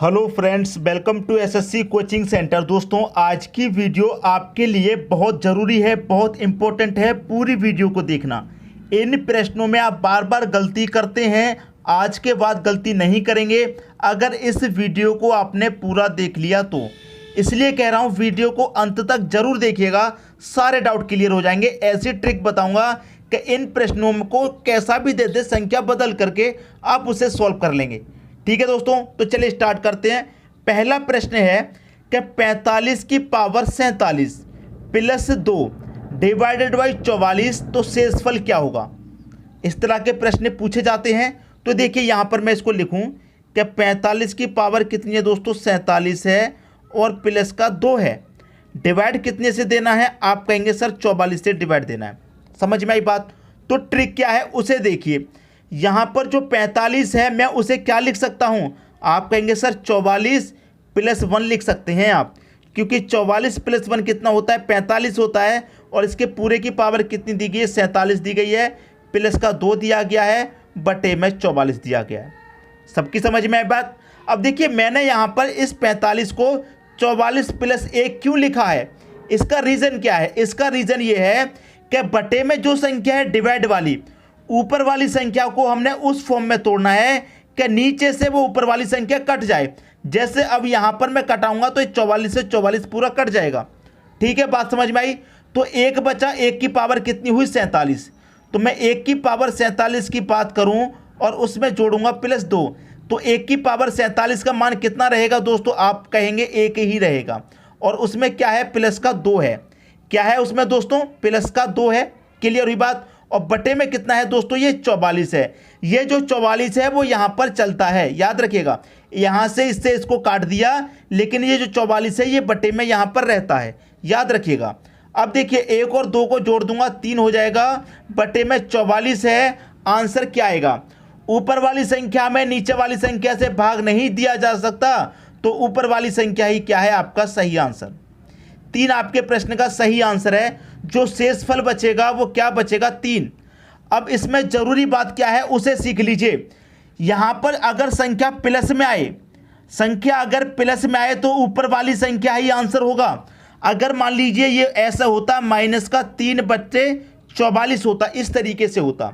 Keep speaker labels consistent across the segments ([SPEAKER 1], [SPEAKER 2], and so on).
[SPEAKER 1] Hello friends, welcome to SSC coaching centre. दोस्तों, आज की वीडियो आपके लिए बहुत ज़रूरी है, बहुत इम्पोर्टेंट है। पूरी वीडियो को देखना। इन प्रश्नों में आप बार बार गलती करते हैं, आज के बाद गलती नहीं करेंगे अगर इस वीडियो को आपने पूरा देख लिया तो। इसलिए कह रहा हूँ वीडियो को अंत तक जरूर देखिएगा, सारे डाउट क्लियर हो जाएंगे। ऐसी ट्रिक बताऊँगा कि इन प्रश्नों को कैसा भी दे दे, संख्या बदल करके आप उसे सॉल्व कर लेंगे। ठीक है दोस्तों, तो चलिए स्टार्ट करते हैं। पहला प्रश्न है कि 45 की पावर 47 प्लस 2 डिवाइडेड बाई 44 तो शेषफल क्या होगा। इस तरह के प्रश्न पूछे जाते हैं। तो देखिए यहाँ पर मैं इसको लिखूं कि 45 की पावर कितनी है दोस्तों, 47 है और प्लस का 2 है। डिवाइड कितने से देना है, आप कहेंगे सर 44 से डिवाइड देना है। समझ में आई बात। तो ट्रिक क्या है उसे देखिए। यहाँ पर जो 45 है मैं उसे क्या लिख सकता हूँ, आप कहेंगे सर 44 प्लस 1 लिख सकते हैं आप, क्योंकि 44 प्लस 1 कितना होता है, 45 होता है। और इसके पूरे की पावर कितनी दी गई है, 47 दी गई है, प्लस का 2 दिया गया है, बटे में 44 दिया गया है। सबकी समझ में आई बात। अब देखिए मैंने यहाँ पर इस 45 को 44 प्लस 1 क्यों लिखा है, इसका रीज़न क्या है। इसका रीज़न ये है कि बटे में जो संख्या है डिवाइड वाली, ऊपर वाली संख्या को हमने उस फॉर्म में तोड़ना है कि नीचे से वो ऊपर वाली संख्या कट जाए। जैसे अब यहाँ पर मैं कटाऊंगा तो 44 से 44 पूरा कट जाएगा। ठीक है, बात समझ में आई। तो एक बचा, एक की पावर कितनी हुई, 47। तो मैं एक की पावर 47 की बात करूं और उसमें जोड़ूंगा प्लस 2, तो एक की पावर 47 का मान कितना रहेगा दोस्तों, आप कहेंगे एक ही रहेगा। और उसमें क्या है, प्लस का 2 है। क्या है उसमें दोस्तों, प्लस का 2 है। क्लियर हुई बात। और बटे में कितना है दोस्तों, ये 44 है। ये जो 44 है वो यहाँ पर चलता है, याद रखिएगा। यहाँ से इससे इसको काट दिया, लेकिन ये जो 44 है ये बटे में यहाँ पर रहता है, याद रखिएगा। अब देखिए 1 और 2 को जोड़ दूंगा, 3 हो जाएगा, बटे में 44 है। आंसर क्या आएगा, ऊपर वाली संख्या में नीचे वाली संख्या से भाग नहीं दिया जा सकता, तो ऊपर वाली संख्या ही क्या है, आपका सही आंसर। 3 आपके प्रश्न का सही आंसर है। जो शेषफल बचेगा वो क्या बचेगा, 3। अब इसमें जरूरी बात क्या है उसे सीख लीजिए। यहां पर अगर संख्या प्लस में आए, संख्या अगर प्लस में आए तो ऊपर वाली संख्या ही आंसर होगा। अगर मान लीजिए ये ऐसा होता, माइनस का 3 बट्टे 44 होता, इस तरीके से होता।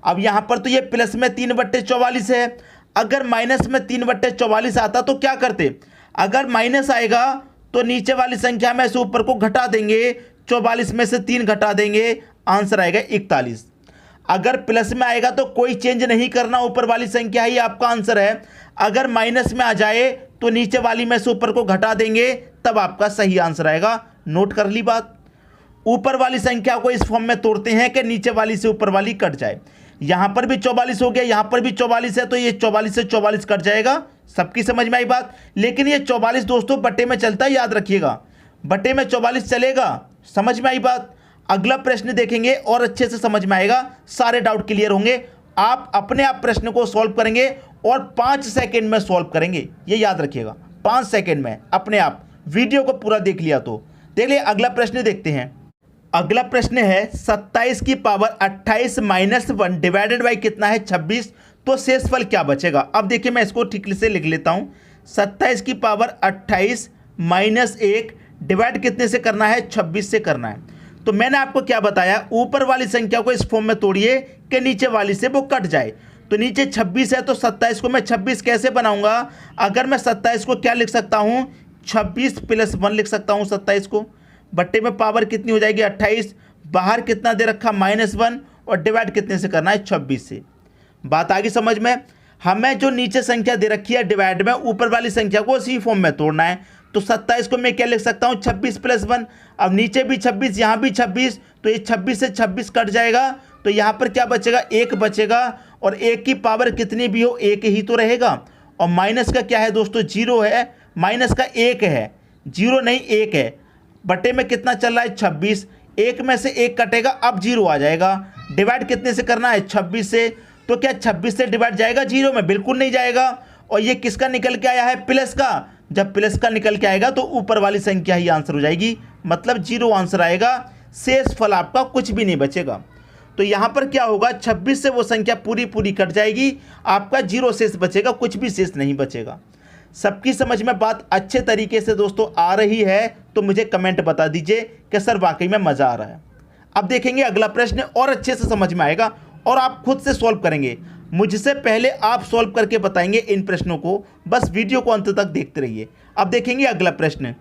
[SPEAKER 1] अब यहां पर तो ये प्लस में 3 बट्टे 44 है, अगर माइनस में 3 बट्टे 44 आता तो क्या करते, अगर माइनस आएगा तो नीचे वाली संख्या में से ऊपर को घटा देंगे, 44 में से 3 घटा देंगे, आंसर आएगा 41। अगर प्लस में आएगा तो कोई चेंज नहीं करना, ऊपर वाली संख्या ही आपका आंसर है। अगर माइनस में आ जाए तो नीचे वाली में से ऊपर को घटा देंगे, तब आपका सही आंसर आएगा। नोट कर ली बात। ऊपर वाली संख्या को इस फॉर्म में तोड़ते हैं कि नीचे वाली से ऊपर वाली कट जाए। यहां पर भी 44 हो गया, यहां पर भी 44 है, तो ये 44 से 44 कट जाएगा। सबकी समझ में आई बात। लेकिन ये 44 दोस्तों बटे में चलता है, याद रखिएगा, बटे में 44 चलेगा। समझ में आई बात। अगला प्रश्न देखेंगे और अच्छे से समझ में आएगा, सारे डाउट क्लियर होंगे। आप अपने आप प्रश्न को सॉल्व करेंगे और 5 सेकंड में सॉल्व करेंगे, ये याद रखिएगा, 5 सेकंड में अपने आप। वीडियो को पूरा देख लिया तो देख लिया। अगला प्रश्न देखते हैं। अगला प्रश्न है 27 की पावर 28 माइनस 1 डिवाइडेड बाई कितना है, 26, तो शेषफल क्या बचेगा। अब देखिए मैं इसको ठीक से लिख लेता हूं। 27 की पावर 28 माइनस 1 डिवाइड कितने से करना है, 26 से करना है। तो मैंने आपको क्या बताया, ऊपर वाली संख्या को इस फॉर्म में तोड़िए कि नीचे वाली से वो कट जाए। तो नीचे 26 है तो 27 को मैं 26 कैसे बनाऊंगा, अगर मैं 27 को क्या लिख सकता हूं, 26 प्लस 1 लिख सकता हूं 27 को। बट्टे में पावर कितनी हो जाएगी, 28, बाहर कितना दे रखा, -1, और डिवाइड कितने से करना है, 26 से। बात आगे समझ में। हमें जो नीचे संख्या दे रखी है डिवाइड में, ऊपर वाली संख्या को उसी फॉर्म में तोड़ना है। तो 27 को मैं क्या लिख सकता हूँ, 26 प्लस 1। अब नीचे भी 26, यहाँ भी 26, तो ये 26 से 26 कट जाएगा। तो यहाँ पर क्या बचेगा, 1 बचेगा। और 1 की पावर कितनी भी हो, 1 ही तो रहेगा। और माइनस का क्या है दोस्तों, 0 है, माइनस का 1 है, 0 नहीं 1 है। बटे में कितना चल रहा है, 26, 1 में से 1 कटेगा, अब 0 आ जाएगा। डिवाइड कितने से करना है, 26 से। तो क्या 26 से डिवाइड जाएगा 0 में, बिल्कुल नहीं जाएगा। और ये किसका निकल के आया है, प्लस का। जब प्लस का निकल के आएगा तो ऊपर वाली संख्या ही आंसर हो जाएगी, मतलब 0 आंसर आएगा। शेषफल आपका कुछ भी नहीं बचेगा। तो यहाँ पर क्या होगा, 26 से वो संख्या पूरी पूरी कट जाएगी, आपका 0 शेष बचेगा, कुछ भी शेष नहीं बचेगा। सबकी समझ में बात अच्छे तरीके से दोस्तों आ रही है तो मुझे कमेंट बता दीजिए कि सर वाकई में मज़ा आ रहा है। अब देखेंगे अगला प्रश्न और अच्छे से समझ में आएगा और आप खुद से सॉल्व करेंगे। मुझसे पहले आप सॉल्व करके बताएंगे इन प्रश्नों को, बस वीडियो को अंत तक देखते रहिए। अब देखेंगे अगला प्रश्न।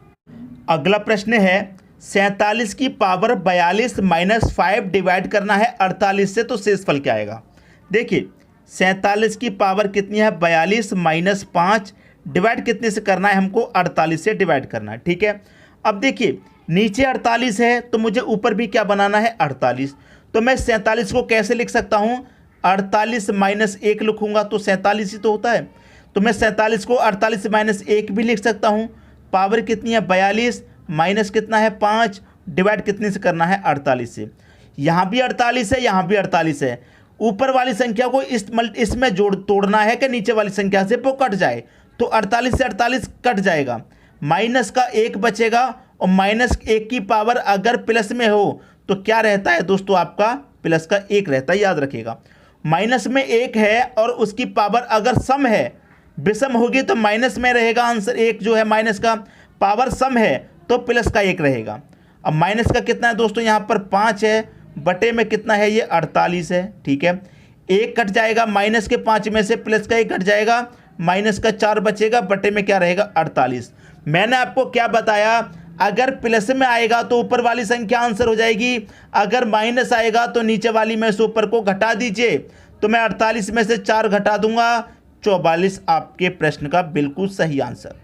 [SPEAKER 1] अगला प्रश्न है 47 की पावर 42 माइनस 5 डिवाइड करना है 48 से, तो शेषफल क्या आएगा। देखिए 47 की पावर कितनी है 42 माइनस 5 डिवाइड कितने से करना है हमको 48 से डिवाइड करना है। ठीक है, अब देखिए नीचे 48 है तो मुझे ऊपर भी क्या बनाना है 48। तो मैं 47 को कैसे लिख सकता हूँ 48 माइनस 1 लिखूंगा तो 47 ही तो होता है। तो मैं 47 को 48 माइनस 1 भी लिख सकता हूँ। पावर कितनी है 42 माइनस कितना है 5 डिवाइड कितने से करना है 48 से। यहाँ भी 48 है, यहाँ भी 48 है। ऊपर वाली संख्या को इसमें तोड़ना है कि नीचे वाली संख्या से वो कट जाए, तो 48 से 48 कट जाएगा, माइनस का 1 बचेगा और माइनस 1 की पावर अगर प्लस में हो तो क्या रहता है दोस्तों आपका प्लस का 1 रहता है, याद रखिएगा। माइनस में 1 है और उसकी पावर अगर सम है, विषम होगी तो माइनस में रहेगा आंसर 1 जो है माइनस का, पावर सम है तो प्लस का 1 रहेगा। अब माइनस का कितना है दोस्तों यहाँ पर 5 है, बटे में कितना है ये 48 है। ठीक है, 1 कट जाएगा माइनस के 5 में से, प्लस का 1 कट जाएगा, माइनस का 4 बचेगा, बटे में क्या रहेगा 48। मैंने आपको क्या बताया, अगर प्लस में आएगा तो ऊपर वाली संख्या आंसर हो जाएगी, अगर माइनस आएगा तो नीचे वाली में से ऊपर को घटा दीजिए। तो मैं 48 में से 4 घटा दूंगा, 44 आपके प्रश्न का बिल्कुल सही आंसर,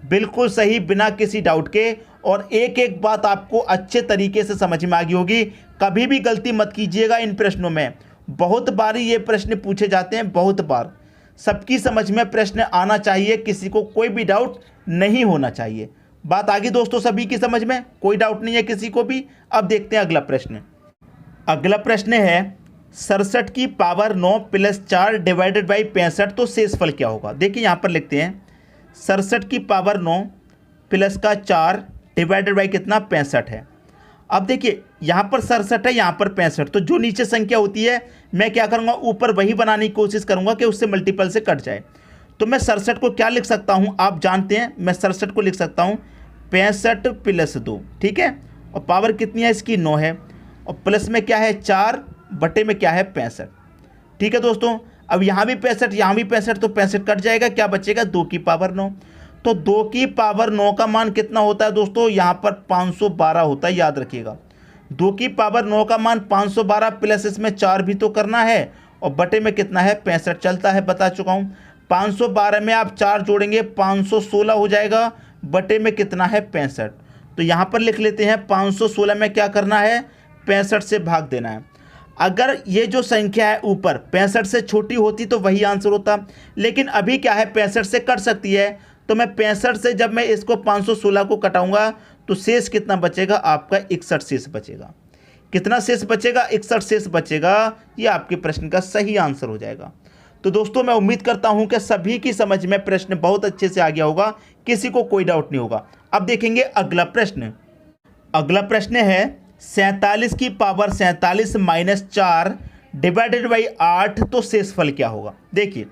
[SPEAKER 1] बिल्कुल सही, बिना किसी डाउट के। और एक एक बात आपको अच्छे तरीके से समझ में आ गई होगी। कभी भी गलती मत कीजिएगा इन प्रश्नों में, बहुत बार ये प्रश्न पूछे जाते हैं, बहुत बार। सबकी समझ में प्रश्न आना चाहिए, किसी को कोई भी डाउट नहीं होना चाहिए। बात आ गई दोस्तों सभी की समझ में, कोई डाउट नहीं है किसी को भी। अब देखते हैं अगला प्रश्न। अगला प्रश्न है 67 की पावर 9 प्लस 4 डिवाइडेड बाई 65, तो शेषफल क्या होगा। देखिए यहाँ पर लिखते हैं 67 की पावर 9 प्लस का 4 डिवाइडेड बाई कितना 65 है। अब देखिए यहाँ पर 67 है, यहाँ पर 65, तो जो नीचे संख्या होती है मैं क्या करूँगा ऊपर वही बनाने की कोशिश करूँगा कि उससे मल्टीपल से कट जाए। तो मैं 67 को क्या लिख सकता हूँ आप जानते हैं, मैं 67 को लिख सकता हूँ 65 प्लस 2। ठीक है, और पावर कितनी है इसकी 9 है, और प्लस में क्या है 4 बटे में क्या है 65। ठीक है दोस्तों, अब यहाँ भी 65 यहाँ भी 65, तो 65 कट जाएगा, क्या बचेगा 2 की पावर 9। तो 2 की पावर 9 का मान कितना होता है दोस्तों, यहाँ पर 512 होता है, याद रखिएगा। 2 की पावर 9 का मान 512 प्लस इसमें 4 भी तो करना है, और बटे में कितना है 65 चलता है, बता चुका हूँ। 512 में आप 4 जोड़ेंगे 516 हो जाएगा, बटे में कितना है 65। तो यहाँ पर लिख लेते हैं 516 में क्या करना है 65 से भाग देना है। अगर ये जो संख्या है ऊपर 65 से छोटी होती तो वही आंसर होता, लेकिन अभी क्या है 65 से कट सकती है, तो मैं 65 से जब मैं इसको 516 को कटाऊंगा तो शेष कितना बचेगा आपका 61 शेष बचेगा। कितना शेष बचेगा 61 शेष बचेगा, ये आपके प्रश्न का सही आंसर हो जाएगा। तो दोस्तों मैं उम्मीद करता हूं कि सभी की समझ में प्रश्न बहुत अच्छे से आ गया होगा, किसी को कोई डाउट नहीं होगा। अब देखेंगे अगला प्रश्न। अगला प्रश्न है 47 की पावर 47 माइनस 4 डिवाइडेड बाई 8, तो शेषफल क्या होगा। देखिए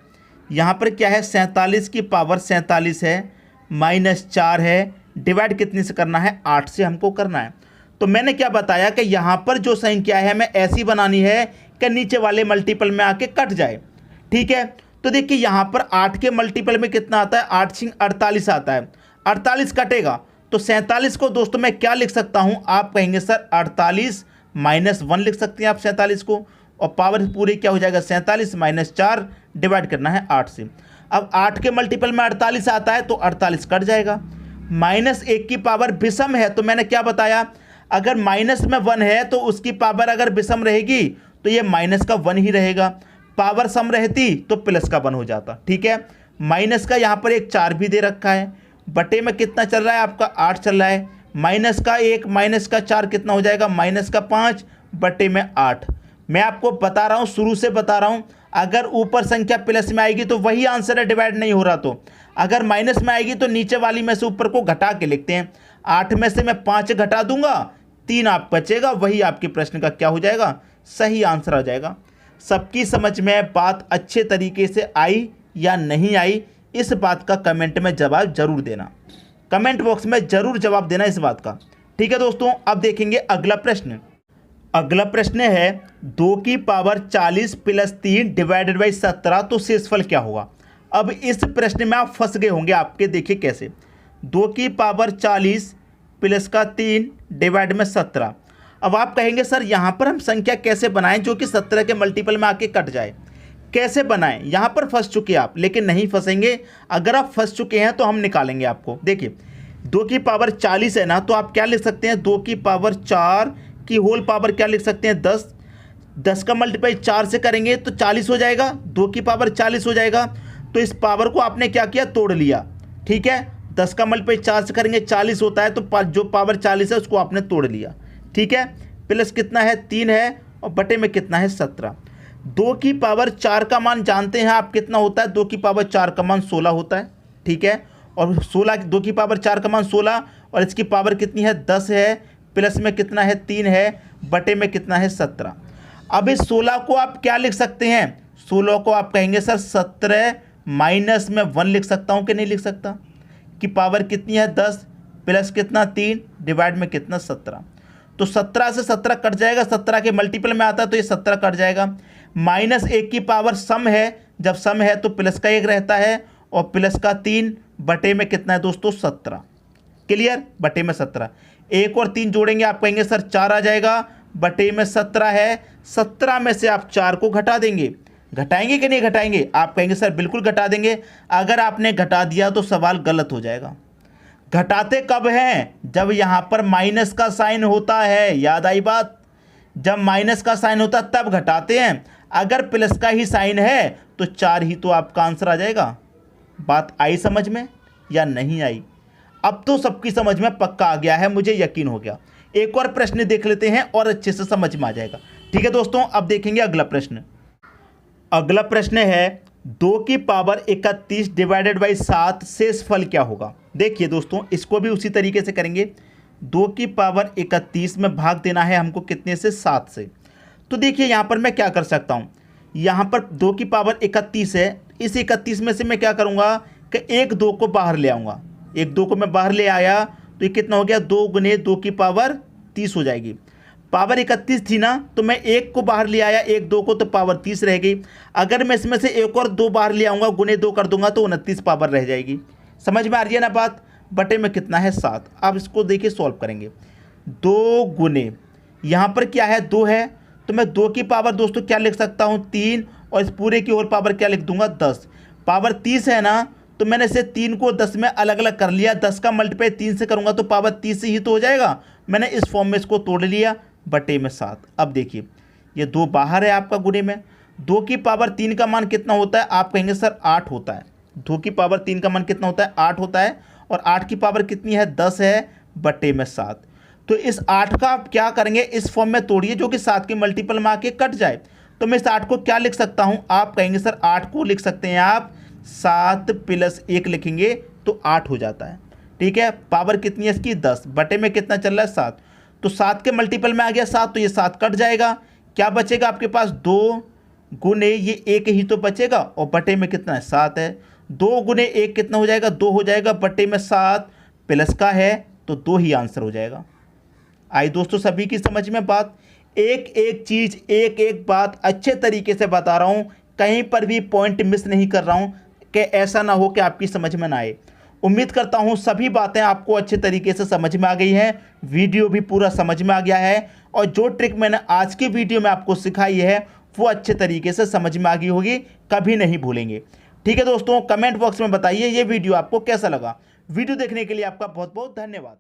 [SPEAKER 1] यहाँ पर क्या है 47 की पावर 47 है माइनस 4 है, डिवाइड कितने से करना है 8 से हमको करना है। तो मैंने क्या बताया कि यहाँ पर जो संख्या है हमें ऐसी बनानी है कि नीचे वाले मल्टीपल में आके कट जाए। ठीक है, तो देखिए यहाँ पर 8 के मल्टीपल में कितना आता है 8 × 48 आता है, 48 कटेगा, तो 47 को दोस्तों मैं क्या लिख सकता हूँ, आप कहेंगे सर 48 माइनस 1 लिख सकते हैं आप 47 को, और पावर पूरी क्या हो जाएगा 47 माइनस 4 डिवाइड करना है 8 से। अब 8 के मल्टीपल में 48 आता है तो 48 कट जाएगा। माइनस 1 की पावर विषम है, तो मैंने क्या बताया, अगर माइनस में 1 है तो उसकी पावर अगर विषम रहेगी तो ये माइनस का 1 ही रहेगा, पावर सम रहती तो प्लस का 1 हो जाता। ठीक है, माइनस का यहाँ पर एक 4 भी दे रखा है, बटे में कितना चल रहा है आपका 8 चल रहा है, माइनस का 1 माइनस का 4 कितना हो जाएगा माइनस का 5 बटे में 8। मैं आपको बता रहा हूँ, शुरू से बता रहा हूँ, अगर ऊपर संख्या प्लस में आएगी तो वही आंसर है, डिवाइड नहीं हो रहा। तो अगर माइनस में आएगी तो नीचे वाली में से ऊपर को घटा के लिखते हैं, 8 में से मैं 5 घटा दूंगा, 3 आप बचेगा, वही आपके प्रश्न का क्या हो जाएगा सही आंसर आ जाएगा। सबकी समझ में बात अच्छे तरीके से आई या नहीं आई, इस बात का कमेंट में जवाब जरूर देना, कमेंट बॉक्स में जरूर जवाब देना इस बात का। ठीक है दोस्तों, अब देखेंगे अगला प्रश्न। अगला प्रश्न है 2 की पावर 40 प्लस 3 डिवाइडेड बाई 17, तो शेषफल क्या होगा। अब इस प्रश्न में आप फंस गए होंगे, आपके देखिए कैसे। 2 की पावर 40 प्लस का 3 डिवाइड में 17। अब आप कहेंगे सर यहाँ पर हम संख्या कैसे बनाएं जो कि 17 के मल्टीपल में आके कट जाए, कैसे बनाएं। यहाँ पर फंस चुके आप, लेकिन नहीं फंसेंगे। अगर आप फंस चुके हैं तो हम निकालेंगे आपको। देखिए 2 की पावर 40 है ना, तो आप क्या लिख सकते हैं, 2 की पावर 4 की होल पावर क्या लिख सकते हैं 10। 10 का मल्टीप्लाई 4 से करेंगे तो 40 हो जाएगा, 2 की पावर 40 हो जाएगा। तो इस पावर को आपने क्या किया, तोड़ लिया। ठीक है, 10 का मल्टीप्लाई 4 से करेंगे 40 होता है, तो जो पावर 40 है उसको आपने तोड़ लिया। ठीक है, प्लस कितना है 3 है, और बटे में कितना है 17। 2 की पावर 4 का मान जानते हैं आप कितना होता है, 2 की पावर 4 का मान 16 होता है। ठीक है, और 2 की पावर 4 का मान 16, और इसकी पावर कितनी है 10 है, प्लस में कितना है 3 है, बटे में कितना है 17। अब इस 16 को आप क्या लिख सकते हैं, 16 को आप कहेंगे सर 17 माइनस में 1 लिख सकता हूँ कि नहीं लिख सकता, कि पावर कितनी है 10 प्लस कितना 3 डिवाइड में कितना 17। तो 17 से 17 कट जाएगा, 17 के मल्टीपल में आता है तो ये 17 कट जाएगा। माइनस 1 की पावर सम है, जब सम है तो प्लस का 1 रहता है, और प्लस का 3 बटे में कितना है दोस्तों 17। क्लियर, बटे में 17। 1 और 3 जोड़ेंगे, आप कहेंगे सर 4 आ जाएगा, बटे में 17 है। 17 में से आप 4 को घटा देंगे, घटाएंगे कि नहीं घटाएंगे, आप कहेंगे सर बिल्कुल घटा देंगे। अगर आपने घटा दिया तो सवाल गलत हो जाएगा। घटाते कब हैं, जब यहाँ पर माइनस का साइन होता है, याद आई बात। जब माइनस का साइन होता है तब घटाते हैं, अगर प्लस का ही साइन है तो 4 ही तो आपका आंसर आ जाएगा। बात आई समझ में या नहीं आई। अब तो सबकी समझ में पक्का आ गया है, मुझे यकीन हो गया। एक और प्रश्न देख लेते हैं और अच्छे से समझ में आ जाएगा। ठीक है दोस्तों, अब देखेंगे अगला प्रश्न। अगला प्रश्न है 2 की पावर 31 डिवाइडेड बाई 7, शेषफल क्या होगा। देखिए दोस्तों, इसको भी उसी तरीके से करेंगे। 2 की पावर 31 में भाग देना है हमको कितने से, 7 से। तो देखिए यहाँ पर मैं क्या कर सकता हूँ, यहाँ पर 2 की पावर 31 है, इस 31 में से मैं क्या करूँगा कि 1 2 को बाहर ले आऊँगा। 1 2 को मैं बाहर ले आया तो ये कितना हो गया, 2 गुने 2 की पावर 30 हो जाएगी। पावर 31 थी ना, तो मैं 1 को बाहर ले आया, 1 2 को, तो पावर 30 रह गई। अगर मैं इसमें से 1 और 2 बाहर ले आऊँगा, गुने 2 कर दूंगा तो 29 पावर रह जाएगी। समझ में आ रही है ना बात। बटे में कितना है 7। अब इसको देखिए सॉल्व करेंगे। 2 गुने यहाँ पर क्या है 2 है, तो मैं 2 की पावर दोस्तों क्या लिख सकता हूँ 3, और इस पूरे की होल पावर क्या लिख दूंगा 10। पावर 30 है ना, तो मैंने इसे 3 को 10 में अलग अलग कर लिया। 10 का मल्टीप्लाई 3 से करूँगा तो पावर 30 ही तो हो जाएगा। मैंने इस फॉर्म में इसको तोड़ लिया, बटे में 7। अब देखिए ये 2 बाहर है आपका गुने में। 2 की पावर 3 का मान कितना होता है, आप कहेंगे सर 8 होता है। 2 की पावर 3 का मान कितना होता है, 8 होता है, और 8 की पावर कितनी है 10 है, बटे में 7। तो इस 8 का आप क्या करेंगे, इस फॉर्म में तोड़िए जो कि 7 के मल्टीपल में आके कट जाए। तो मैं इस 8 को क्या लिख सकता हूँ, आप कहेंगे सर 8 को लिख सकते हैं आप 7 प्लस 1 लिखेंगे तो 8 हो जाता है। ठीक है, पावर कितनी है इसकी 10, बटे में कितना चल रहा है 7। तो 7 के मल्टीपल में आ गया 7, तो ये 7 कट जाएगा। क्या बचेगा आपके पास, 2 गुने ये 1 ही तो बचेगा, और बटे में कितना है 7 है। 2 गुने 1 कितना हो जाएगा, 2 हो जाएगा, बटे में 7 प्लस का है तो 2 ही आंसर हो जाएगा। आई दोस्तों सभी की समझ में बात। एक एक चीज़, एक एक बात अच्छे तरीके से बता रहा हूँ, कहीं पर भी पॉइंट मिस नहीं कर रहा हूँ कि ऐसा ना हो कि आपकी समझ में ना आए। उम्मीद करता हूँ सभी बातें आपको अच्छे तरीके से समझ में आ गई हैं, वीडियो भी पूरा समझ में आ गया है, और जो ट्रिक मैंने आज की वीडियो में आपको सिखाई है वो अच्छे तरीके से समझ में आ गई होगी, कभी नहीं भूलेंगे। ठीक है दोस्तों, कमेंट बॉक्स में बताइए ये वीडियो आपको कैसा लगा। वीडियो देखने के लिए आपका बहुत बहुत धन्यवाद।